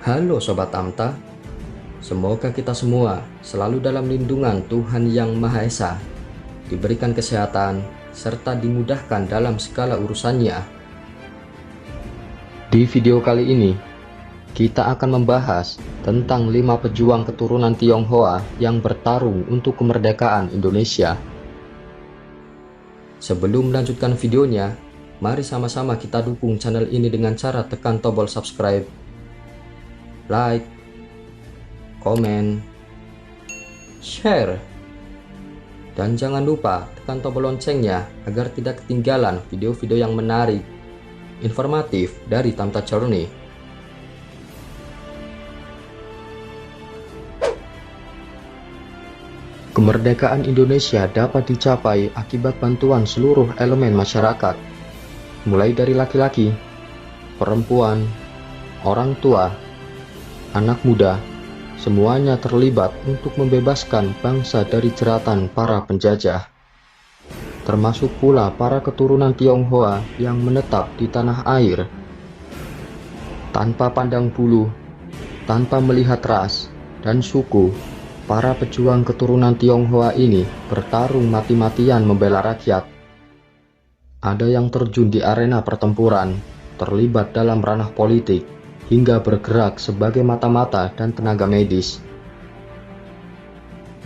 Halo Sobat Amta, semoga kita semua selalu dalam lindungan Tuhan Yang Maha Esa, diberikan kesehatan, serta dimudahkan dalam segala urusannya. Di video kali ini, kita akan membahas tentang 5 pejuang keturunan Tionghoa yang bertarung untuk kemerdekaan Indonesia. Sebelum melanjutkan videonya, mari sama-sama kita dukung channel ini dengan cara tekan tombol subscribe, like, komen, share, dan jangan lupa tekan tombol loncengnya agar tidak ketinggalan video-video yang menarik, informatif dari Tamta Journey. Kemerdekaan Indonesia dapat dicapai akibat bantuan seluruh elemen masyarakat, mulai dari laki-laki, perempuan, orang tua, anak muda, semuanya terlibat untuk membebaskan bangsa dari jeratan para penjajah. Termasuk pula para keturunan Tionghoa yang menetap di tanah air. Tanpa pandang bulu, tanpa melihat ras dan suku, para pejuang keturunan Tionghoa ini bertarung mati-matian membela rakyat. Ada yang terjun di arena pertempuran, terlibat dalam ranah politik, hingga bergerak sebagai mata-mata dan tenaga medis.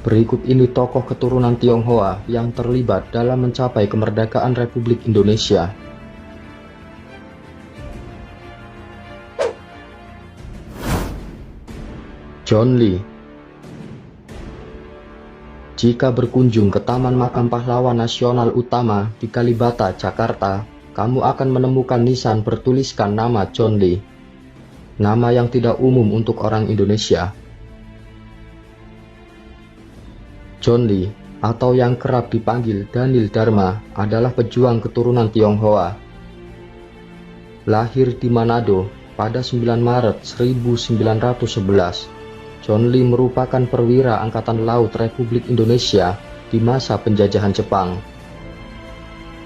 Berikut ini tokoh keturunan Tionghoa yang terlibat dalam mencapai kemerdekaan Republik Indonesia. John Lee. Jika berkunjung ke Taman Makam Pahlawan Nasional Utama di Kalibata, Jakarta, kamu akan menemukan nisan bertuliskan nama John Lee. Nama yang tidak umum untuk orang Indonesia. John Lee, atau yang kerap dipanggil Daniel Dharma, adalah pejuang keturunan Tionghoa. Lahir di Manado pada 9 Maret 1911, John Lee merupakan perwira Angkatan Laut Republik Indonesia di masa penjajahan Jepang.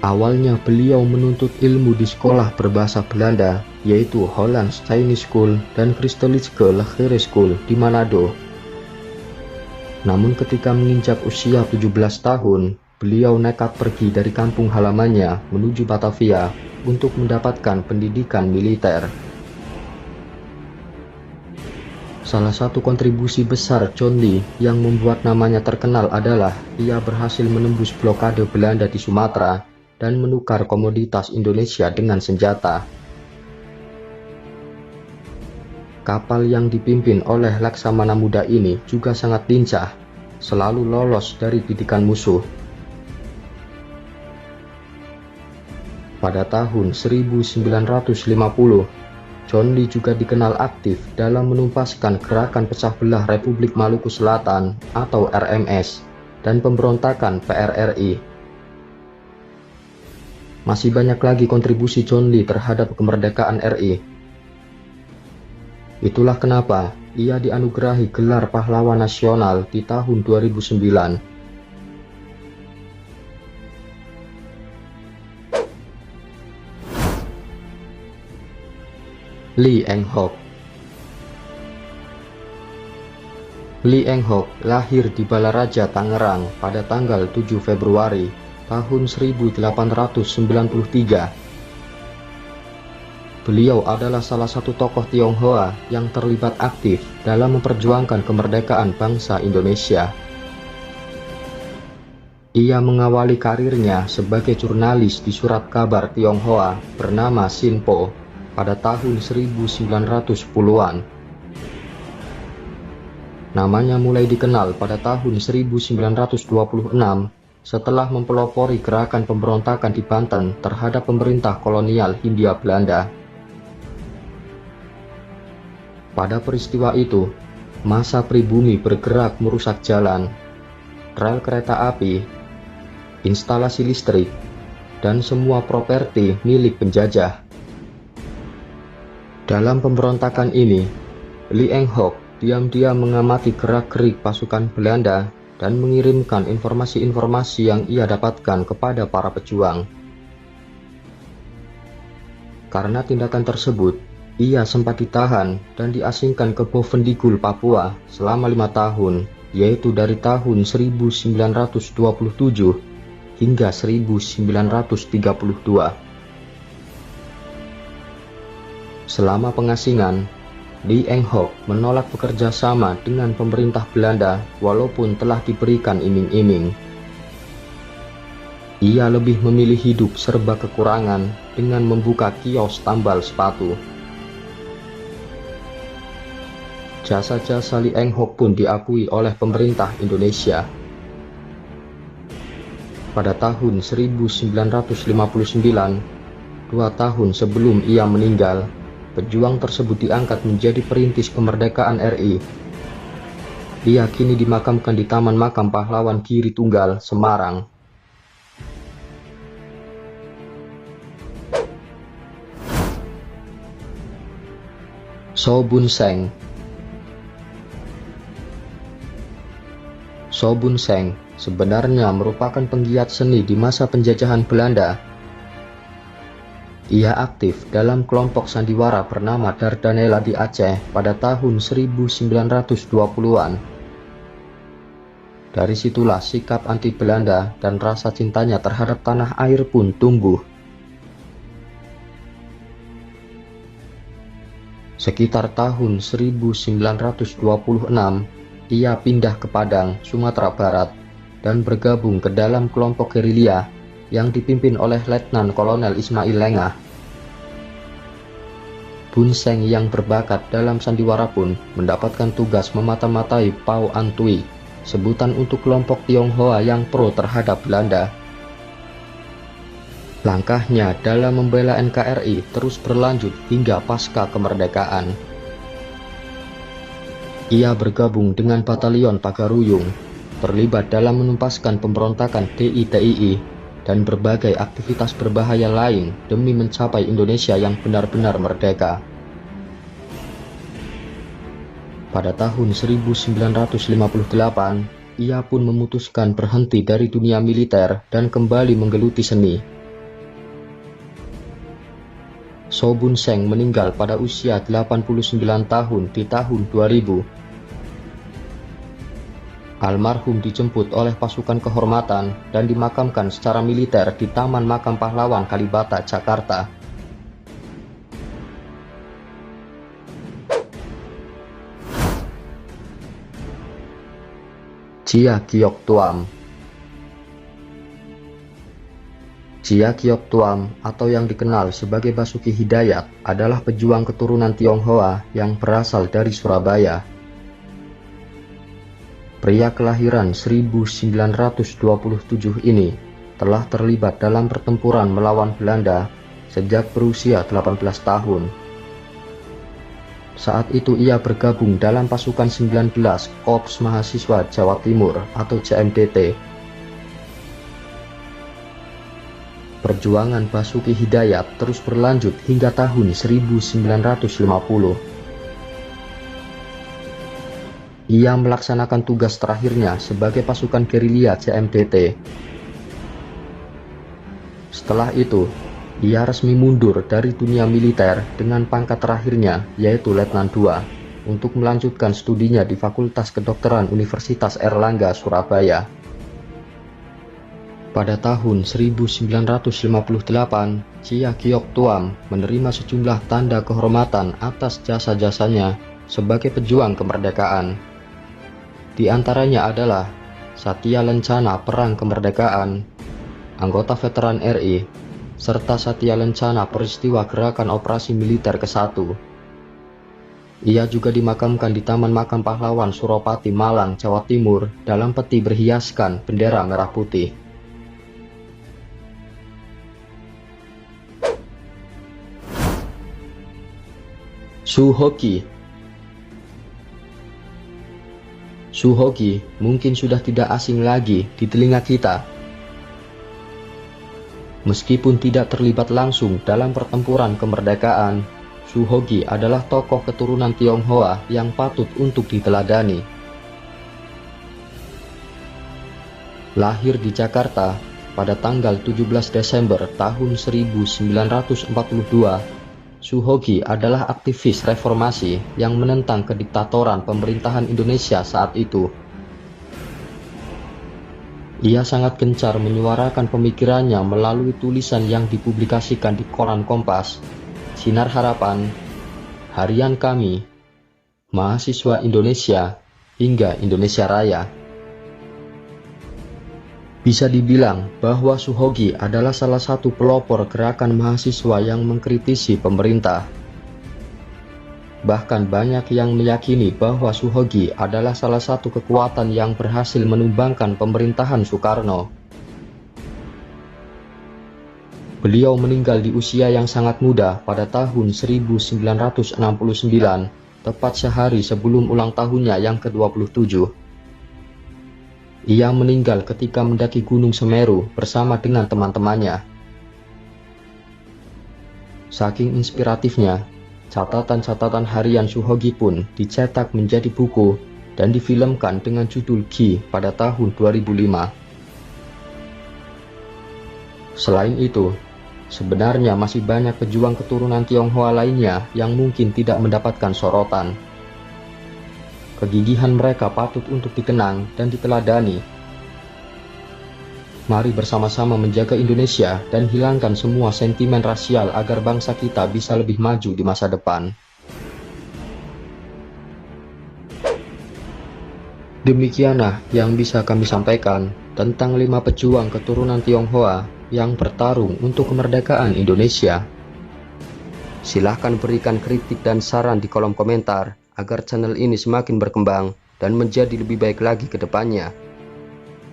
Awalnya beliau menuntut ilmu di sekolah berbahasa Belanda, yaitu Hollands Chinese School dan Christelijke Lagere School di Manado. Namun ketika menginjak usia 17 tahun, beliau nekat pergi dari kampung halamannya menuju Batavia untuk mendapatkan pendidikan militer. Salah satu kontribusi besar John Lee yang membuat namanya terkenal adalah ia berhasil menembus blokade Belanda di Sumatera dan menukar komoditas Indonesia dengan senjata. Kapal yang dipimpin oleh Laksamana Muda ini juga sangat lincah, selalu lolos dari didikan musuh. Pada tahun 1950, John Lee juga dikenal aktif dalam menumpaskan gerakan pecah belah Republik Maluku Selatan atau RMS dan pemberontakan PRRI. Masih banyak lagi kontribusi John Lee terhadap kemerdekaan RI. Itulah kenapa ia dianugerahi gelar pahlawan nasional di tahun 2009. Lee Eng Hock. Lee Eng Hock lahir di Balaraja, Tangerang pada tanggal 7 Februari tahun 1893. Beliau adalah salah satu tokoh Tionghoa yang terlibat aktif dalam memperjuangkan kemerdekaan bangsa Indonesia. Ia mengawali karirnya sebagai jurnalis di surat kabar Tionghoa bernama Sinpo pada tahun 1910-an. Namanya mulai dikenal pada tahun 1926 setelah mempelopori gerakan pemberontakan di Banten terhadap pemerintah kolonial Hindia Belanda. Pada peristiwa itu, massa pribumi bergerak merusak jalan, rel kereta api, instalasi listrik, dan semua properti milik penjajah. Dalam pemberontakan ini, Lee Eng Hock diam-diam mengamati gerak-gerik pasukan Belanda dan mengirimkan informasi-informasi yang ia dapatkan kepada para pejuang. Karena tindakan tersebut, Ia sempat ditahan dan diasingkan ke Bovendigul, Papua selama 5 tahun, yaitu dari tahun 1927 hingga 1932. Selama pengasingan, Lee Eng Hock menolak bekerja sama dengan pemerintah Belanda walaupun telah diberikan iming-iming. Ia lebih memilih hidup serba kekurangan dengan membuka kios tambal sepatu. Jasa-jasa Lee Eng Hock pun diakui oleh pemerintah Indonesia. Pada tahun 1959, 2 tahun sebelum ia meninggal, pejuang tersebut diangkat menjadi perintis kemerdekaan RI. Ia kini dimakamkan di Taman Makam Pahlawan Giri Tunggal, Semarang. So Bun Seng. So Bun Seng sebenarnya merupakan penggiat seni di masa penjajahan Belanda. Ia aktif dalam kelompok sandiwara bernama Dardanella di Aceh pada tahun 1920-an. Dari situlah sikap anti Belanda dan rasa cintanya terhadap tanah air pun tumbuh. Sekitar tahun 1926, ia pindah ke Padang, Sumatera Barat, dan bergabung ke dalam kelompok gerilya yang dipimpin oleh Letnan Kolonel Ismail Lengah. Bun Seng yang berbakat dalam sandiwara pun mendapatkan tugas memata-matai Pau An Tui, sebutan untuk kelompok Tionghoa yang pro terhadap Belanda. Langkahnya dalam membela NKRI terus berlanjut hingga pasca kemerdekaan. Ia bergabung dengan Batalion Pagaruyung, terlibat dalam menuntaskan pemberontakan DITII dan berbagai aktivitas berbahaya lain demi mencapai Indonesia yang benar-benar merdeka. Pada tahun 1958, ia pun memutuskan berhenti dari dunia militer dan kembali menggeluti seni. So Bun Seng meninggal pada usia 89 tahun di tahun 2000. Almarhum dijemput oleh pasukan kehormatan dan dimakamkan secara militer di Taman Makam Pahlawan Kalibata, Jakarta. Chia Kiok Tuam. Chia Kiok Tuam atau yang dikenal sebagai Basuki Hidayat adalah pejuang keturunan Tionghoa yang berasal dari Surabaya. Pria kelahiran 1927 ini telah terlibat dalam pertempuran melawan Belanda sejak berusia 18 tahun. Saat itu ia bergabung dalam pasukan 19 Korps Mahasiswa Jawa Timur atau JMDT. Perjuangan Basuki Hidayat terus berlanjut hingga tahun 1950. Ia melaksanakan tugas terakhirnya sebagai pasukan gerilya JMDT. Setelah itu, ia resmi mundur dari dunia militer dengan pangkat terakhirnya yaitu Letnan II untuk melanjutkan studinya di Fakultas Kedokteran Universitas Airlangga, Surabaya. Pada tahun 1958, Chia Kiok Tuam menerima sejumlah tanda kehormatan atas jasa-jasanya sebagai pejuang kemerdekaan. Di antaranya adalah Satya Lencana Perang Kemerdekaan, anggota veteran RI, serta Satya Lencana Peristiwa Gerakan Operasi Militer ke-1. Ia juga dimakamkan di Taman Makam Pahlawan Suropati, Malang, Jawa Timur dalam peti berhiaskan bendera merah putih. Su Hoki. Su Hoki mungkin sudah tidak asing lagi di telinga kita. Meskipun tidak terlibat langsung dalam pertempuran kemerdekaan, Su Hoki adalah tokoh keturunan Tionghoa yang patut untuk diteladani. Lahir di Jakarta pada tanggal 17 Desember tahun 1942, Suhogi adalah aktivis reformasi yang menentang kediktatoran pemerintahan Indonesia saat itu. Ia sangat gencar menyuarakan pemikirannya melalui tulisan yang dipublikasikan di koran Kompas, Sinar Harapan, Harian Kami, Mahasiswa Indonesia, hingga Indonesia Raya. Bisa dibilang bahwa Suhogi adalah salah satu pelopor gerakan mahasiswa yang mengkritisi pemerintah. Bahkan banyak yang meyakini bahwa Suhogi adalah salah satu kekuatan yang berhasil menumbangkan pemerintahan Soekarno. Beliau meninggal di usia yang sangat muda pada tahun 1969, tepat sehari sebelum ulang tahunnya yang ke-27. Ia meninggal ketika mendaki Gunung Semeru bersama dengan teman-temannya. Saking inspiratifnya, catatan-catatan harian Suhogi pun dicetak menjadi buku dan difilmkan dengan judul Gi pada tahun 2005. Selain itu, sebenarnya masih banyak pejuang keturunan Tionghoa lainnya yang mungkin tidak mendapatkan sorotan. Kegigihan mereka patut untuk dikenang dan diteladani. Mari bersama-sama menjaga Indonesia dan hilangkan semua sentimen rasial agar bangsa kita bisa lebih maju di masa depan. Demikianlah yang bisa kami sampaikan tentang 5 pejuang keturunan Tionghoa yang bertarung untuk kemerdekaan Indonesia. Silahkan berikan kritik dan saran di kolom komentar agar channel ini semakin berkembang dan menjadi lebih baik lagi ke depannya.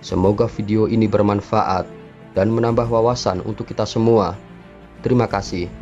Semoga video ini bermanfaat dan menambah wawasan untuk kita semua. Terima kasih.